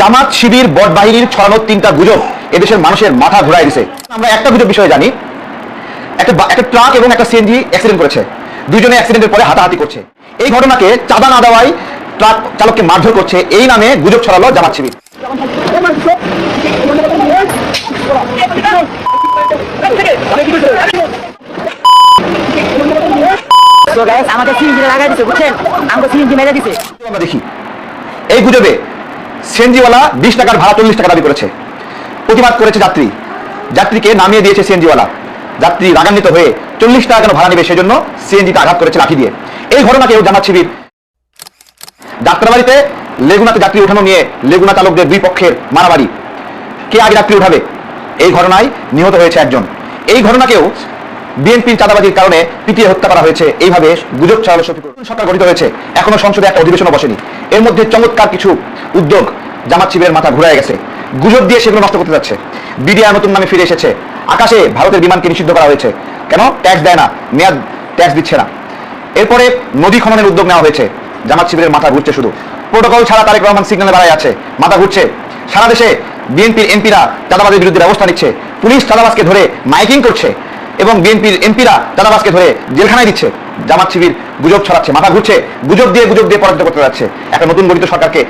জামাত শিবির বট বাহিনীর ছড়ানো তিনটা গুজব এদেশের মানুষের মাথা ঘুরাই দিছে। আমরা একটা গুজব বিষয়ে জানি, একটা ট্রাক এবং একটা সিএনজি অ্যাক্সিডেন্ট করেছে, দুইজনে অ্যাক্সিডেন্টের পরে হাতাহাতি করছে। এই ঘটনাকে চাঁদা না দেওয়ায় ট্রাক চালককে মারধর করছে, এই নামে গুজব ছড়ালো জামাত শিবির। আমাদের সিএনজি লাগাই দিছে, বুঝছেন? আমাদের সিএনজি মেরে দিছে। আমরা দেখি এই গুজবে সিএনজিওয়ালা 20 টাকার ভাড়া 40 টাকা দাবি করেছে। প্রতিবাদ করেছে যাত্রীকে নামিয়ে দিয়েছে সিএনজিওয়ালা। যাত্রী রাগান্বিত হয়ে 40 টাকা কেন ভাড়া নেবে সেজন্য সিএনজিতে আঘাত করেছে লাঠি দিয়ে। এই ঘটনাকেও জামাত শিবির। ডাক্তারবাড়িতে লেগুনাতে যাত্রী ওঠানো নিয়ে লেগুনা চালকদের দুই পক্ষের মারামারি, কে আগে যাত্রী উঠাবে, এই ঘটনায় নিহত হয়েছে একজন। এই ঘটনাকেও বিএনপির চাঁদাবাজির কারণে পিটিয়ে হত্যা করা হয়েছে, এইভাবে গুজব ছড়ালো। সরকার গঠিত হয়েছে, এখনো সংসদে একটা অধিবেশনও বসেনি। এর মধ্যে চমৎকার কিছু উদ্যোগ জামাত শিবিরের মাথা ঘুরে গেছে, গুজব দিয়ে সেগুলো নষ্ট করতে যাচ্ছে। বিডিআর নতুন নামে ফিরে এসেছে, আকাশে ভারতের বিমানকে নিষিদ্ধ করা হয়েছে, কেন ট্যাক্স দেয় না, মেয়াদ ট্যাক্স দিচ্ছে না। এরপরে নদী খননের উদ্যোগ নেওয়া হয়েছে, জামাত শিবিরের মাথা ঘুরছে শুধু। প্রোটোকল ছাড়া তারেক রহমান সিগন্যালে দাঁড়ায় আছে, মাথা ঘুরছে। সারা দেশে বিএনপির এমপিরা চাঁদাবাজের বিরুদ্ধে ব্যবস্থা নিচ্ছে, পুলিশ চাঁদাবাজকে ধরে মাইকিং করছে এবং বিএনপির এমপিরা চাঁদাবাজকে ধরে জেলখানায় দিচ্ছে। জামাত শিবির গুজব ছড়াচ্ছে, মাথা ঘুরছে, গুজব দিয়ে পরাজিত করতে যাচ্ছে একটা নতুন গঠিত সরকারকে।